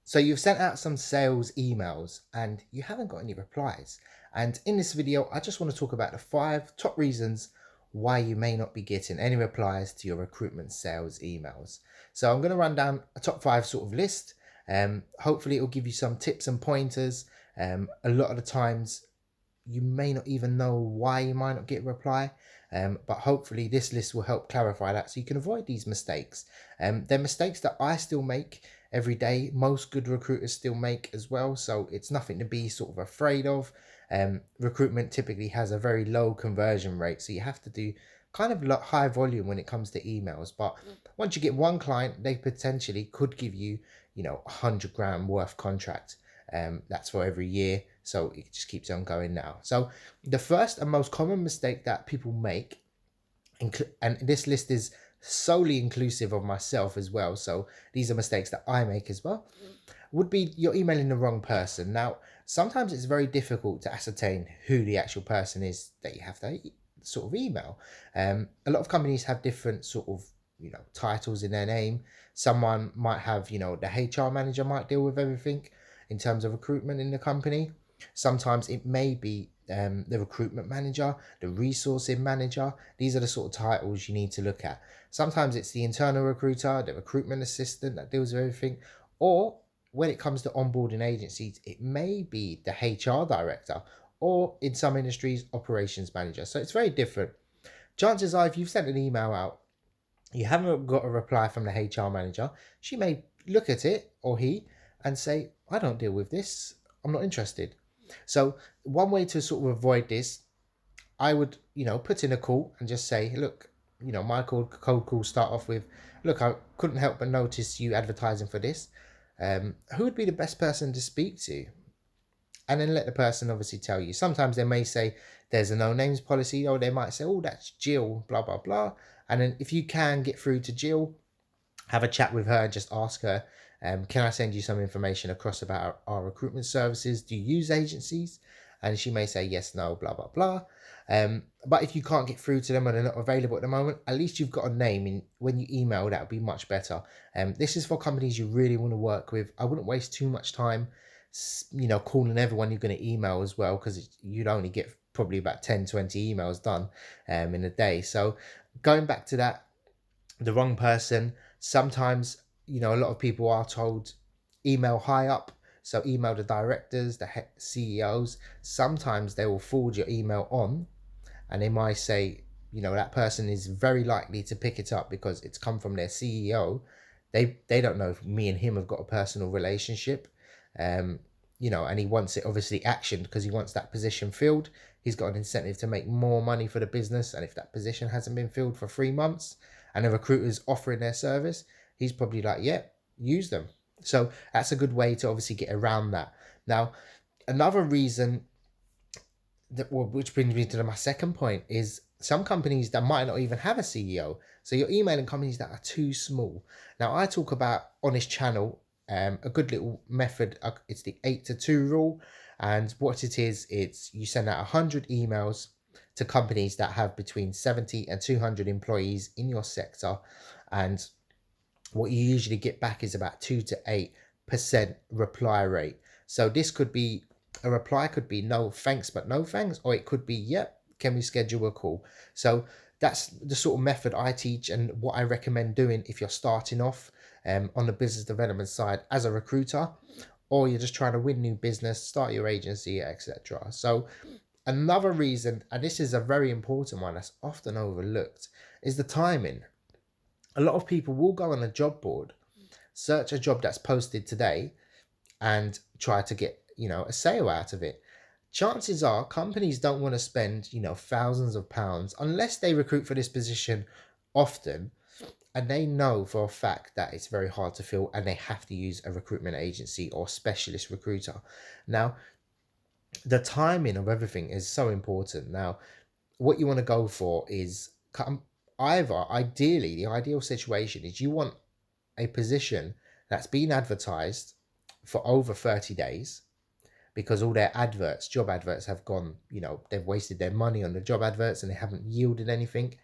So you've sent out some sales emails and you haven't got any replies. And in this video, I just want to talk about the 5 top reasons why you may not be getting any replies to your recruitment sales emails. So I'm going to run down a top 5 sort of list. Hopefully it will give you some tips and pointers. A lot of the times you may not even know why you might not get a reply. But hopefully this list will help clarify that so you can avoid these mistakes. They're mistakes that I still make every day. Most good recruiters still make as well. So it's nothing to be sort of afraid of. Recruitment typically has a very low conversion rate. So you have to do kind of high volume when it comes to emails. But once you get one client, they potentially could give you, 100 grand worth contract. That's for every year. So it just keeps on going now. So the first and most common mistake that people make, and this list is solely inclusive of myself as well, so these are mistakes that I make as well, would be you're emailing the wrong person. Now, sometimes it's very difficult to ascertain who the actual person is that you have to sort of email. A lot of companies have different sort of titles in their name. Someone might have the HR manager might deal with everything in terms of recruitment in the company. Sometimes it may be the recruitment manager, the resourcing manager. These are the sort of titles you need to look at. Sometimes it's the internal recruiter, the recruitment assistant that deals with everything. Or when it comes to onboarding agencies, it may be the HR director, or in some industries, operations manager. So it's very different. Chances are, if you've sent an email out, you haven't got a reply from the HR manager, she may look at it, or he, and say, I don't deal with this. I'm not interested. So one way to sort of avoid this, I would, put in a call and just say, look, my cold call start off with, look, I couldn't help but notice you advertising for this. Who would be the best person to speak to? And then let the person obviously tell you. Sometimes they may say there's a no names policy, or they might say, oh, that's Jill, blah, blah, blah. And then if you can get through to Jill, have a chat with her and just ask her, can I send you some information across about our recruitment services? Do you use agencies? And she may say yes, no, blah, blah, blah. But if you can't get through to them or they're not available at the moment, at least you've got a name. And when you email, that would be much better. This is for companies you really want to work with. I wouldn't waste too much time, calling everyone you're going to email as well, because you'd only get probably about 10, 20 emails done in a day. So going back to that, the wrong person. Sometimes, a lot of people are told email high up. So email the directors, the CEOs. Sometimes they will forward your email on, and they might say, that person is very likely to pick it up because it's come from their CEO. They don't know if me and him have got a personal relationship. And he wants it obviously actioned because he wants that position filled. He's got an incentive to make more money for the business. And if that position hasn't been filled for 3 months and a recruiter's offering their service, he's probably like, yeah, use them. So that's a good way to obviously get around that. Now, another reason which brings me to my second point, is some companies that might not even have a CEO. So you're emailing companies that are too small. Now, I talk about Honest Channel, a good little method. It's the 8-2 rule. And what it is, it's you send out 100 emails to companies that have between 70 and 200 employees in your sector. And what you usually get back is about 2 to 8% reply rate. So this could be, a reply could be no thanks but no thanks, or it could be yep, can we schedule a call? So that's the sort of method I teach and what I recommend doing if you're starting off on the business development side as a recruiter, or you're just trying to win new business, start your agency, etc. So another reason, and this is a very important one that's often overlooked, is the timing. A lot of people will go on a job board, search a job that's posted today, and try to get a sale out of it. Chances are companies don't want to spend thousands of pounds unless they recruit for this position often, and they know for a fact that it's very hard to fill and they have to use a recruitment agency or specialist recruiter. Now, the timing of everything is so important. Now, what you want to go for is either, ideally, the ideal situation is you want a position that's been advertised for over 30 days, because all their job adverts have gone, they've wasted their money on the job adverts and they haven't yielded anything.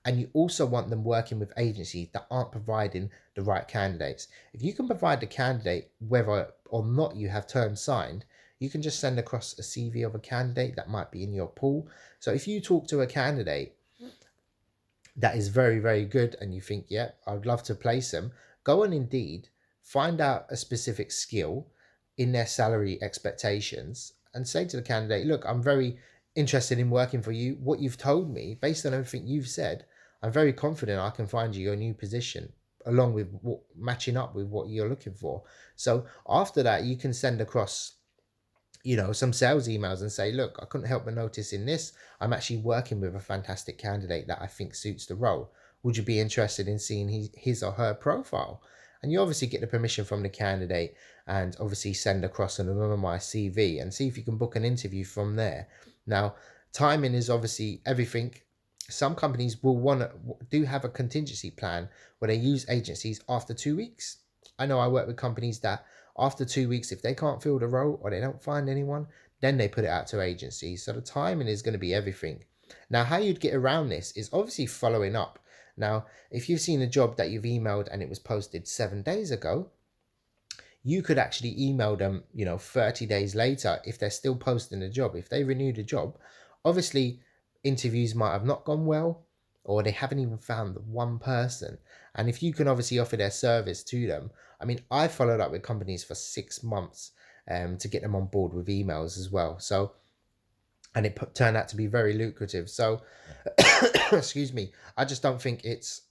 And you also want them working with agencies that aren't providing the right candidates. If you can provide the candidate whether or not you have terms signed, you can just send across a CV of a candidate that might be in your pool. So if you talk to a candidate that is very, very good and you think, yeah, I'd love to place them, go on Indeed, find out a specific skill in their salary expectations and say to the candidate, look, I'm very interested in working for you. What you've told me, based on everything you've said, I'm very confident I can find you a new position along with what, matching up with what you're looking for. So after that, you can send across some sales emails and say, look, I couldn't help but notice in this, I'm actually working with a fantastic candidate that I think suits the role. Would you be interested in seeing his or her profile? And you obviously get the permission from the candidate and obviously send across an anonymized CV and see if you can book an interview from there. Now, timing is obviously everything. Some companies will do have a contingency plan where they use agencies after 2 weeks. I know I work with companies that after 2 weeks, if they can't fill the role or they don't find anyone, then they put it out to agencies. So the timing is going to be everything. Now, how you'd get around this is obviously following up. Now, if you've seen a job that you've emailed and it was posted 7 days ago, you could actually email them, 30 days later if they're still posting the job. If they renew the job, obviously interviews might have not gone well or they haven't even found the one person. And if you can obviously offer their service to them, I mean, I followed up with companies for 6 months to get them on board with emails as well. So, and it turned out to be very lucrative. So, excuse me, I just don't think it's,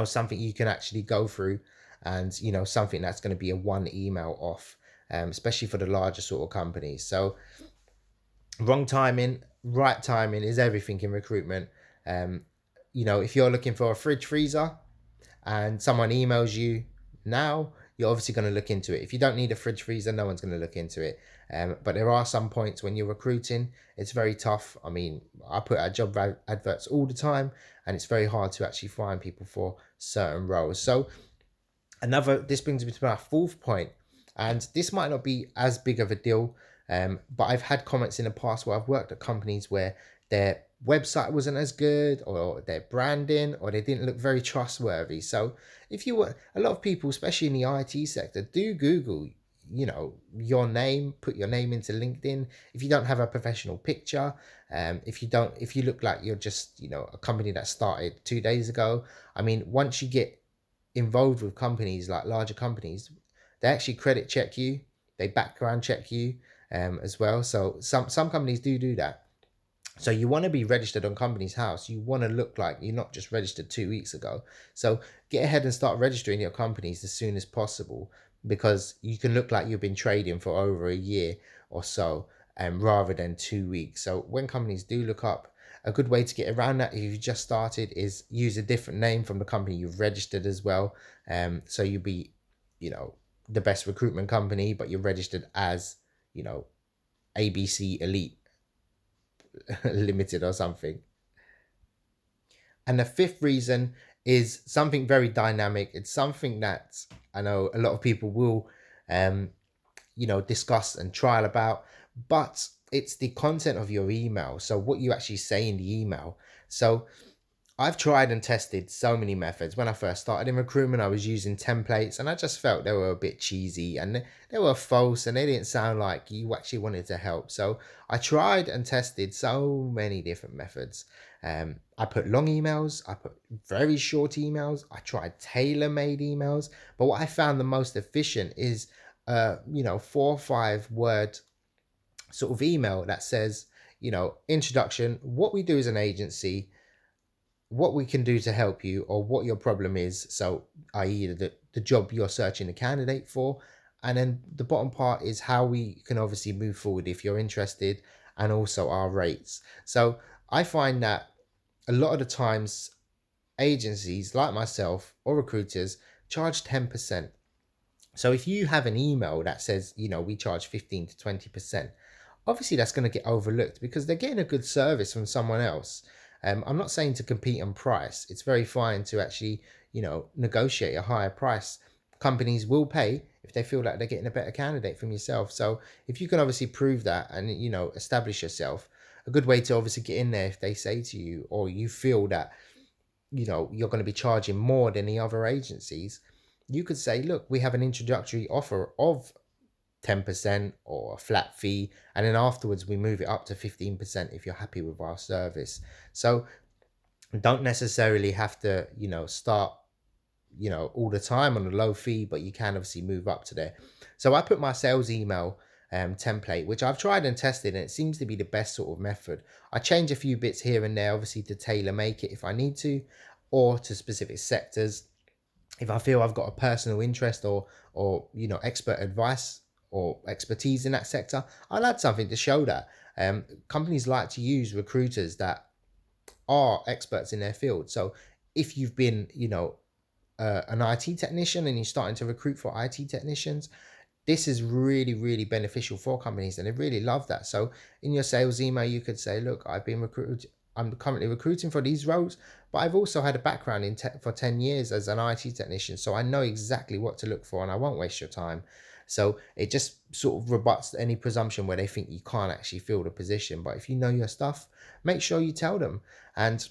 something you can actually go through and, something that's going to be a one email off, especially for the larger sort of companies. So, wrong timing, right timing is everything in recruitment. If you're looking for a fridge freezer and someone emails you now, you're obviously going to look into it. If you don't need a fridge freezer, no one's going to look into it. But there are some points when you're recruiting, it's very tough. I mean, I put out job adverts all the time, and it's very hard to actually find people for certain roles. So this brings me to my fourth point, and this might not be as big of a deal, but I've had comments in the past where I've worked at companies where their website wasn't as good or their branding or they didn't look very trustworthy. So if you were, a lot of people, especially in the IT sector, do Google, your name, put your name into LinkedIn. If you don't have a professional picture, if you look like you're just, a company that started 2 days ago, I mean, once you get involved with companies like larger companies, they actually credit check you, they background check you as well. So some companies do that. So you want to be registered on Companies House. You want to look like you're not just registered 2 weeks ago. So get ahead and start registering your companies as soon as possible, because you can look like you've been trading for over a year or so, rather than 2 weeks. So when companies do look up, a good way to get around that if you've just started is use a different name from the company you've registered as well. So you'll be, the best recruitment company, but you're registered as, ABC Elite Limited or something. And the fifth reason is something very dynamic. It's something that I know a lot of people will, discuss and trial about, but it's the content of your email. So what you actually say in the email. So I've tried and tested so many methods. When I first started in recruitment, I was using templates and I just felt they were a bit cheesy and they were false and they didn't sound like you actually wanted to help. So I tried and tested so many different methods. I put long emails, I put very short emails, I tried tailor-made emails, but what I found the most efficient is 4 or 5 word sort of email that says, introduction, what we do as an agency, what we can do to help you, or what your problem is. So, i.e., the job you're searching a candidate for. And then the bottom part is how we can obviously move forward if you're interested, and also our rates. So, I find that a lot of the times agencies like myself or recruiters charge 10%. So, if you have an email that says, we charge 15 to 20%, obviously that's going to get overlooked because they're getting a good service from someone else. I'm not saying to compete on price. It's very fine to actually, negotiate a higher price. Companies will pay if they feel like they're getting a better candidate from yourself. So if you can obviously prove that and, establish yourself, a good way to obviously get in there if they say to you, or you feel that, you're going to be charging more than the other agencies, you could say, look, we have an introductory offer of 10% or a flat fee, and then afterwards we move it up to 15% if you're happy with our service. So don't necessarily have to start all the time on a low fee, but you can obviously move up to there. So I put my sales email template, which I've tried and tested, and it seems to be the best sort of method. I change a few bits here and there, obviously, to tailor make it if I need to, or to specific sectors. If I feel I've got a personal interest or expert advice or expertise in that sector, I'll add something to show that. Companies like to use recruiters that are experts in their field. So if you've been an IT technician and you're starting to recruit for IT technicians, this is really, really beneficial for companies, and they really love that. So in your sales email, you could say, look, I'm currently recruiting for these roles, but I've also had a background in tech for 10 years as an IT technician, so I know exactly what to look for and I won't waste your time. So it just sort of rebuts any presumption where they think you can't actually fill the position. But if you know your stuff, make sure you tell them. And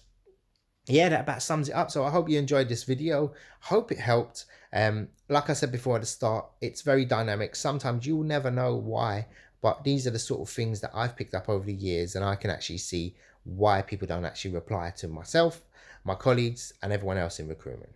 yeah, that about sums it up. So I hope you enjoyed this video. Hope it helped. Like I said before at the start, it's very dynamic. Sometimes you'll never know why, but these are the sort of things that I've picked up over the years, and I can actually see why people don't actually reply to myself, my colleagues, and everyone else in recruitment.